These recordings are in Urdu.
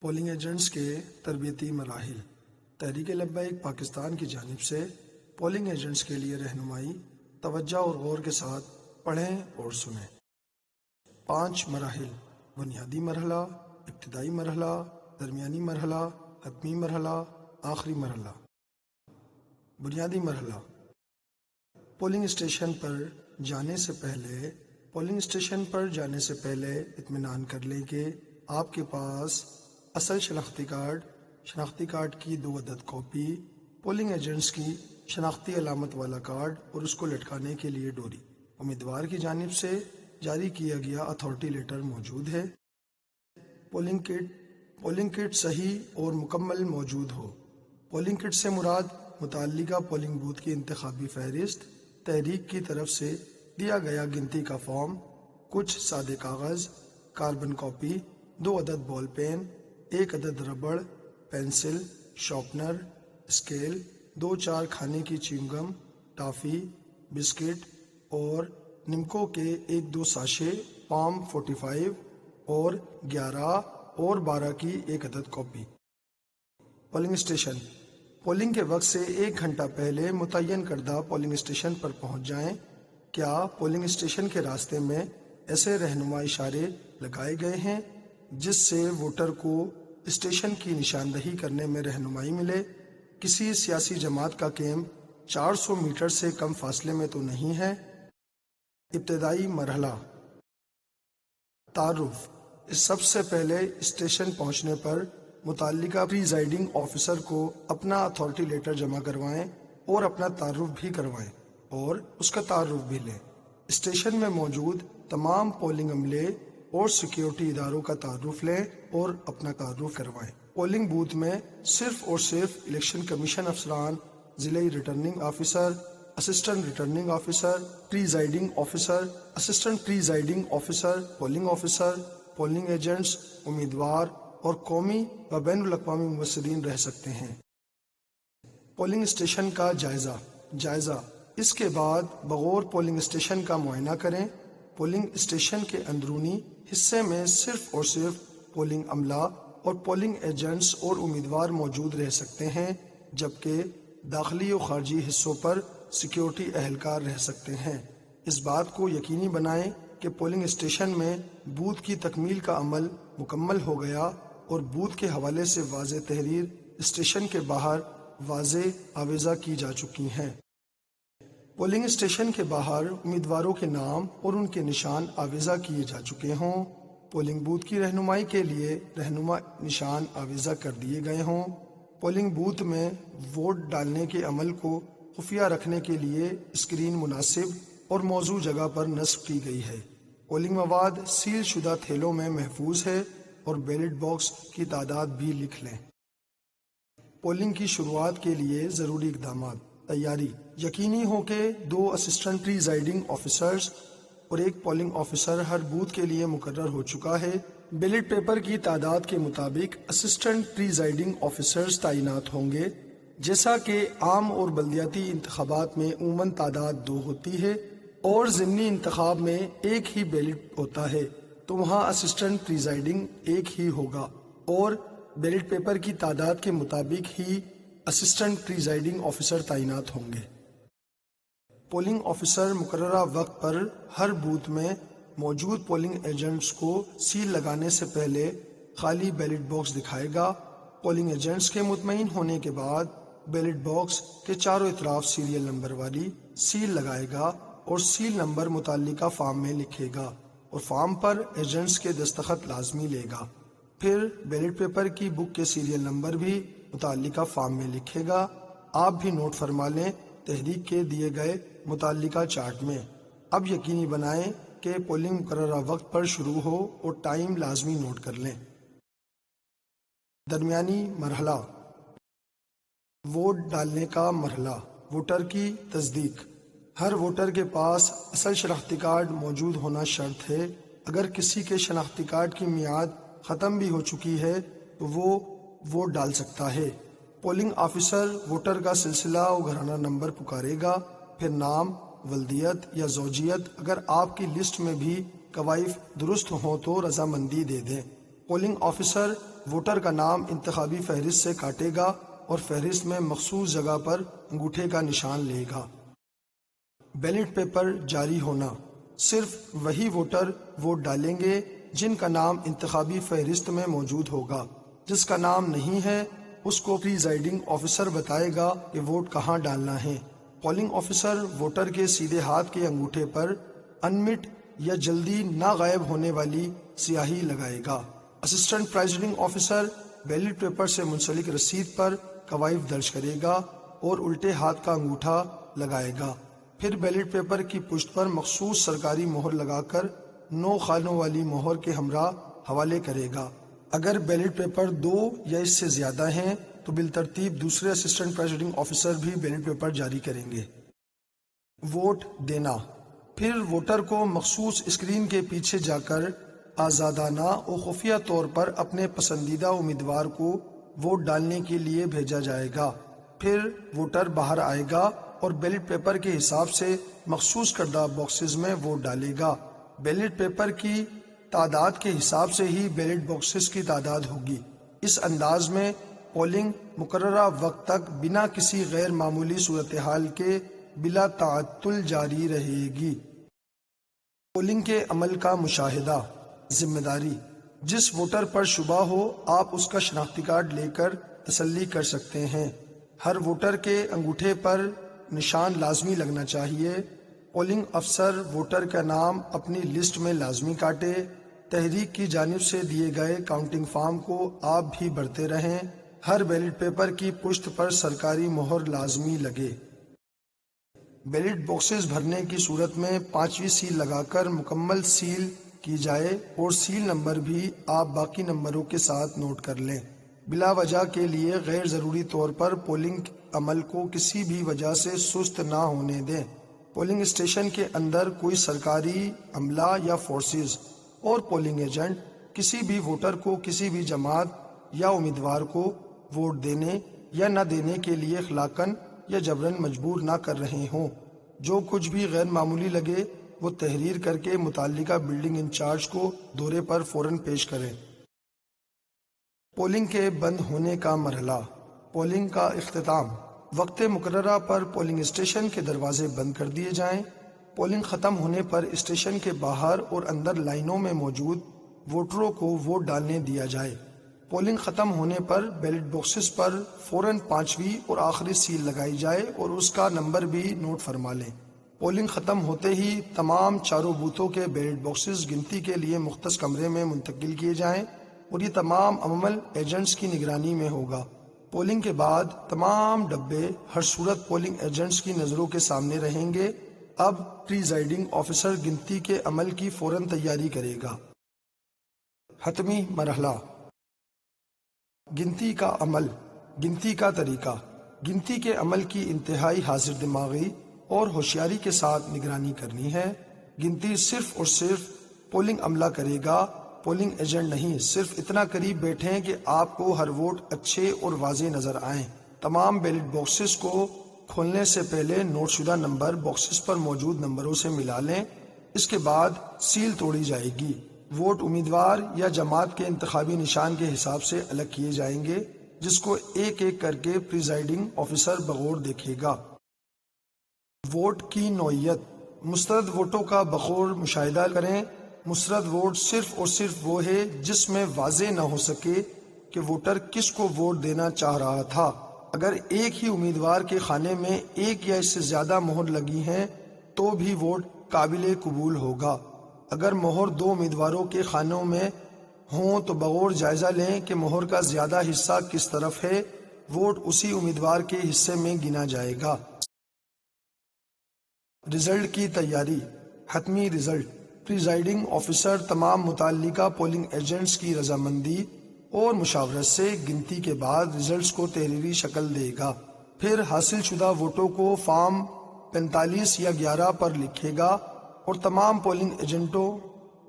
پولنگ ایجنٹس کے تربیتی مراحل۔ تحریک لبیک پاکستان کی جانب سے پولنگ ایجنٹس کے لیے رہنمائی، توجہ اور غور کے ساتھ پڑھیں اور سنیں۔ 5 مراحل: بنیادی مرحلہ، ابتدائی مرحلہ، درمیانی مرحلہ، حتمی مرحلہ، آخری مرحلہ۔ بنیادی مرحلہ: پولنگ اسٹیشن پر جانے سے پہلے اطمینان کر لیں کہ آپ کے پاس اصل شناختی کارڈ کی 2 عدد کاپی، پولنگ ایجنٹس کی شناختی علامت والا کارڈ اور اس کو لٹکانے کے لیے ڈوری، امیدوار کی جانب سے جاری کیا گیا اتھارٹی لیٹر موجود ہے، پولنگ کٹ صحیح اور مکمل موجود ہو۔ پولنگ کٹ سے مراد متعلقہ پولنگ بوتھ کی انتخابی فہرست، تحریک کی طرف سے دیا گیا گنتی کا فارم، کچھ سادے کاغذ، کاربن کاپی، 2 عدد بال پین، 1 عدد ربڑ، پینسل، شارپنر، اسکیل، 2-4 کھانے کی چیون گم، ٹافی، بسکٹ اور نمکو کے 1-2 ساشے پام 45 اور 11 اور 12 کی 1 عدد کاپی۔ پولنگ اسٹیشن: پولنگ کے وقت سے 1 گھنٹہ پہلے متعین کردہ پولنگ اسٹیشن پر پہنچ جائیں۔ کیا پولنگ اسٹیشن کے راستے میں ایسے رہنما اشارے لگائے گئے ہیں جس سے ووٹر کو اسٹیشن کی نشاندہی کرنے میں رہنمائی ملے؟ کسی سیاسی جماعت کا کیمپ 400 میٹر سے کم فاصلے میں تو نہیں ہے؟ ابتدائی مرحلہ: تعارف۔ سب سے پہلے اسٹیشن پہنچنے پر متعلقہ پریزائڈنگ آفیسر کو اپنا اتھارٹی لیٹر جمع کروائیں اور اپنا تعارف بھی کروائیں اور اس کا تعارف بھی لیں۔ اسٹیشن میں موجود تمام پولنگ عملے اور سیکیورٹی اداروں کا تعارف لیں اور اپنا تعارف کروائیں۔ پولنگ بوتھ میں صرف اور صرف الیکشن کمیشن افسران، ضلعی returning officer, assistant returning officer, presiding officer, assistant presiding officer, polling officer, polling agents, امیدوار اور قومی و بین الاقوامی ممثلین رہ سکتے ہیں۔ پولنگ اسٹیشن کا جائزہ۔ اس کے بعد بغور پولنگ اسٹیشن کا معائنہ کریں۔ پولنگ اسٹیشن کے اندرونی حصے میں صرف اور صرف پولنگ عملہ اور پولنگ ایجنٹس اور امیدوار موجود رہ سکتے ہیں، جبکہ داخلی و خارجی حصوں پر سیکیورٹی اہلکار رہ سکتے ہیں۔ اس بات کو یقینی بنائیں کہ پولنگ اسٹیشن میں بوتھ کی تکمیل کا عمل مکمل ہو گیا اور بوتھ کے حوالے سے واضح تحریر اسٹیشن کے باہر واضح آویزہ کی جا چکی ہیں۔ پولنگ اسٹیشن کے باہر امیدواروں کے نام اور ان کے نشان آویزہ کیے جا چکے ہوں۔ پولنگ بوتھ کی رہنمائی کے لیے رہنما نشان آویزہ کر دیے گئے ہوں۔ پولنگ بوتھ میں ووٹ ڈالنے کے عمل کو خفیہ رکھنے کے لیے اسکرین مناسب اور موزوں جگہ پر نصب کی گئی ہے۔ پولنگ مواد سیل شدہ تھیلوں میں محفوظ ہے اور بیلٹ باکس کی تعداد بھی لکھ لیں۔ پولنگ کی شروعات کے لیے ضروری اقدامات۔ تیاری: یقینی ہو کہ 2 اسسٹنٹ پریزائڈنگ آفیسرز اور 1 پولنگ آفیسر ہر بوتھ کے لیے مقرر ہو چکا ہے۔ بیلٹ پیپر کی تعداد کے مطابق اسسٹنٹ پریزائڈنگ آفیسرز تعینات ہوں گے۔ جیسا کہ عام اور بلدیاتی انتخابات میں عموماً تعداد 2 ہوتی ہے اور ضمنی انتخاب میں 1 ہی بیلٹ ہوتا ہے، تو وہاں اسسٹنٹ پریزائڈنگ 1 ہی ہوگا اور بیلٹ پیپر کی تعداد کے مطابق ہی اسسٹنٹ پریزائڈنگ آفیسر تعینات ہوں گے۔ پولنگ آفیسر مقررہ وقت پر ہر بوتھ میں موجود پولنگ ایجنٹس کو سیل لگانے سے پہلے خالی بیلٹ باکس دکھائے گا۔ پولنگ ایجنٹس کے مطمئن ہونے کے بعد بیلٹ باکس کے چاروں اطراف سیریل نمبر والی سیل لگائے گا اور سیل نمبر متعلقہ فارم میں لکھے گا اور فارم پر ایجنٹس کے دستخط لازمی لے گا۔ پھر بیلٹ پیپر کی بک کے سیریل نمبر بھی متعلقہ فارم میں لکھے گا۔ آپ بھی نوٹ فرما لیں تحریک کے دیے گئے متعلقہ چارٹ میں۔ اب یقینی بنائیں کہ پولنگ مقررہ وقت پر شروع ہو اور ٹائم لازمی نوٹ کر لیں۔ درمیانی مرحلہ: ووٹ ڈالنے کا مرحلہ۔ ووٹر کی تصدیق۔ ہر ووٹر کے پاس اصل شناختی کارڈ موجود ہونا شرط ہے۔ اگر کسی کے شناختی کارڈ کی میعاد ختم بھی ہو چکی ہے تو وہ ووٹ ڈال سکتا ہے۔ پولنگ آفیسر ووٹر کا سلسلہ و گھرانہ نمبر پکارے گا، پھر نام، ولدیت یا زوجیت، اگر آپ کی لسٹ میں بھی کوائف درست ہوں تو رضامندی دے دیں۔ پولنگ آفیسر ووٹر کا نام انتخابی فہرست سے کاٹے گا اور فہرست میں مخصوص جگہ پر انگوٹھے کا نشان لے گا۔ بیلٹ پیپر جاری ہونا، صرف وہی ووٹر ووٹ ڈالیں گے جن کا نام انتخابی فہرست میں موجود ہوگا۔ جس کا نام نہیں ہے اس کو پریزائڈنگ آفیسر بتائے گا کہ ووٹ کہاں ڈالنا ہے۔ پولنگ آفیسر ووٹر کے سیدھے ہاتھ کے انگوٹھے پر انمٹ یا جلدی نہ غائب ہونے والی سیاہی لگائے گا۔ Assistant presiding officer ballot paper سے منسلک رسید پر کوائف درج کرے گا اور الٹے ہاتھ کا انگوٹھا لگائے گا۔ پھر بیلٹ پیپر کی پشت پر مخصوص سرکاری مہر لگا کر 9 خانوں والی مہر کے ہمراہ حوالے کرے گا۔ اگر بیلٹ پیپر 2 یا اس سے زیادہ ہیں تو بالترتیب دوسرے اسسٹنٹ پریزائڈنگ آفیسر بھی بیلٹ پیپر جاری کریں گے۔ ووٹ دینا، پھر ووٹر کو مخصوص اسکرین کے پیچھے جا کر آزادانہ اور خفیہ طور پر اپنے پسندیدہ امیدوار کو ووٹ ڈالنے کے لیے بھیجا جائے گا۔ پھر ووٹر باہر آئے گا اور بیلٹ پیپر کے حساب سے مخصوص کردہ باکسز میں ووٹ ڈالے گا۔ بیلٹ پیپر کی تعداد کے حساب سے ہی بیلٹ باکسز کی تعداد ہوگی۔ اس انداز میں پولنگ مقررہ وقت تک بنا کسی غیر معمولی صورتحال کے بلا تعطل جاری رہے گی۔ پولنگ کے عمل کا مشاہدہ، ذمہ داری، جس ووٹر پر شبہ ہو آپ اس کا شناختی کارڈ لے کر تسلی کر سکتے ہیں۔ ہر ووٹر کے انگوٹھے پر نشان لازمی لگنا چاہیے۔ پولنگ افسر ووٹر کا نام اپنی لسٹ میں لازمی کاٹے۔ تحریک کی جانب سے دیے گئے کاؤنٹنگ فارم کو آپ بھی بھرتے رہیں۔ ہر بیلٹ پیپر کی پشت پر سرکاری مہر لازمی لگے۔ بیلٹ باکسز بھرنے کی صورت میں 5ویں سیل لگا کر مکمل سیل کی جائے اور سیل نمبر بھی آپ باقی نمبروں کے ساتھ نوٹ کر لیں۔ بلا وجہ کے لیے غیر ضروری طور پر پولنگ عمل کو کسی بھی وجہ سے سست نہ ہونے دیں۔ پولنگ اسٹیشن کے اندر کوئی سرکاری عملہ یا فورسز اور پولنگ ایجنٹ کسی بھی ووٹر کو کسی بھی جماعت یا امیدوار کو ووٹ دینے یا نہ دینے کے لیے اخلاقاً یا جبراً مجبور نہ کر رہے ہوں۔ جو کچھ بھی غیر معمولی لگے وہ تحریر کر کے متعلقہ بلڈنگ انچارج کو دورے پر فوراً پیش کریں۔ پولنگ کے بند ہونے کا مرحلہ، پولنگ کا اختتام، وقت مقررہ پر پولنگ اسٹیشن کے دروازے بند کر دیے جائیں۔ پولنگ ختم ہونے پر اسٹیشن کے باہر اور اندر لائنوں میں موجود ووٹروں کو ووٹ ڈالنے دیا جائے۔ پولنگ ختم ہونے پر بیلٹ باکسز پر فوراً 5ویں اور آخری سیل لگائی جائے اور اس کا نمبر بھی نوٹ فرما لیں۔ پولنگ ختم ہوتے ہی تمام چاروں بوتھوں کے بیلٹ باکسز گنتی کے لیے مختص کمرے میں منتقل کیے جائیں اور یہ تمام عمل ایجنٹس کی نگرانی میں ہوگا۔ پولنگ کے بعد تمام ڈبے ہر صورت پولنگ ایجنٹس کی نظروں کے سامنے رہیں گے۔ اب پریزائڈنگ آفیسر گنتی کے عمل کی فوراً تیاری کرے گا۔ حتمی مرحلہ، گنتی کا عمل، گنتی کا طریقہ، گنتی کے عمل کی انتہائی حاضر دماغی اور ہوشیاری کے ساتھ نگرانی کرنی ہے۔ گنتی صرف اور صرف پولنگ عملہ کرے گا، پولنگ ایجنٹ نہیں۔ صرف اتنا قریب بیٹھیں کہ آپ کو ہر ووٹ اچھے اور واضح نظر آئیں۔ تمام بیلٹ باکسز کو کھولنے سے پہلے نوٹ شدہ نمبر باکسز پر موجود نمبروں سے ملا لیں۔ اس کے بعد سیل توڑی جائے گی۔ ووٹ امیدوار یا جماعت کے انتخابی نشان کے حساب سے الگ کیے جائیں گے، جس کو ایک ایک کر کے پریزائڈنگ آفیسر بغور دیکھے گا۔ ووٹ کی نوعیت، مسترد ووٹوں کا بغور مشاہدہ کریں۔ مسترد ووٹ صرف اور صرف وہ ہے جس میں واضح نہ ہو سکے کہ ووٹر کس کو ووٹ دینا چاہ رہا تھا۔ اگر ایک ہی امیدوار کے خانے میں ایک یا اس سے زیادہ مہر لگی ہیں تو بھی ووٹ قابل قبول ہوگا۔ اگر مہر 2 امیدواروں کے خانوں میں ہوں تو بغور جائزہ لیں کہ مہر کا زیادہ حصہ کس طرف ہے، ووٹ اسی امیدوار کے حصے میں گنا جائے گا۔ رزلٹ کی تیاری، حتمی رزلٹ، پریزائڈنگ آفیسر تمام متعلقہ پولنگ ایجنٹس کی رضامندی اور مشاورت سے گنتی کے بعد رزلٹس کو تحریری شکل دے گا۔ پھر حاصل شدہ ووٹوں کو فارم 45 یا 11 پر لکھے گا اور تمام پولنگ ایجنٹوں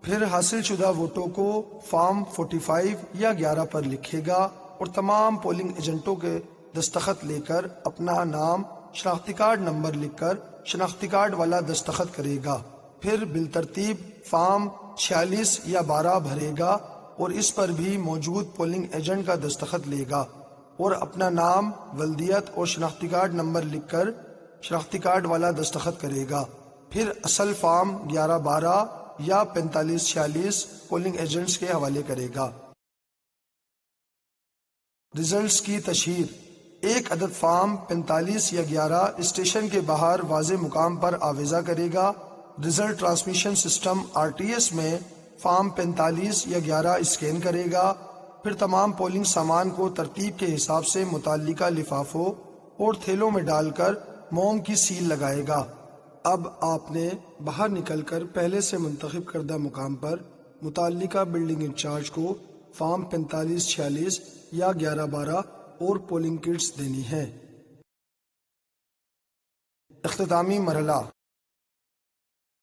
پھر حاصل شدہ ووٹوں کو فارم 45 یا 11 پر لکھے گا اور تمام پولنگ ایجنٹوں کے دستخط لے کر اپنا نام، شناختی کارڈ نمبر لکھ کر شناختی کارڈ والا دستخط کرے گا۔ پھر بالترتیب فارم 46 یا 12 بھرے گا اور اس پر بھی موجود پولنگ ایجنٹ کا دستخط لے گا اور اپنا نام، ولدیت اور شناختی کارڈ نمبر لکھ کر شناختی کارڈ والا دستخط کرے گا۔ پھر اصل فارم 11-12 یا 45-46 پولنگ ایجنٹس کے حوالے کرے گا۔ ریزلٹس کی تشہیر: ایک عدد فارم 45 یا 11 اسٹیشن کے باہر واضح مقام پر آویزاں کرے گا۔ ریزلٹ ٹرانسمیشن سسٹم RTS میں فارم 45 یا 11 اسکین کرے گا، پھر تمام پولنگ سامان کو ترتیب کے حساب سے متعلقہ لفافوں اور تھیلوں میں ڈال کر موم کی سیل لگائے گا۔ اب آپ نے باہر نکل کر پہلے سے منتخب کردہ مقام پر متعلقہ بلڈنگ انچارج کو فارم 45-46 یا 11-12 اور پولنگ کٹس دینی ہے۔ اختتامی مرحلہ: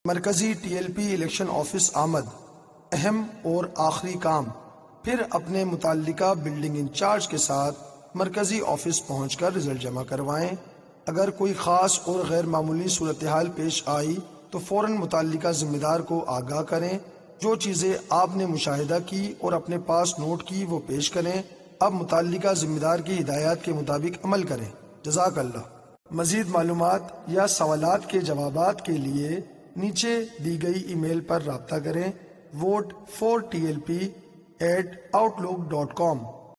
مرکزی TLP الیکشن آفس آمد۔ اہم اور آخری کام: پھر اپنے متعلقہ بلڈنگ انچارج کے ساتھ مرکزی آفس پہنچ کر رزلٹ جمع کروائیں۔ اگر کوئی خاص اور غیر معمولی صورتحال پیش آئی تو فوراً متعلقہ ذمہ دار کو آگاہ کریں۔ جو چیزیں آپ نے مشاہدہ کی اور اپنے پاس نوٹ کی وہ پیش کریں۔ اب متعلقہ ذمہ دار کی ہدایات کے مطابق عمل کریں۔ جزاک اللہ۔ مزید معلومات یا سوالات کے جوابات کے لیے نیچے دی گئی ای میل پر رابطہ کریں vote4tlp@outlook.com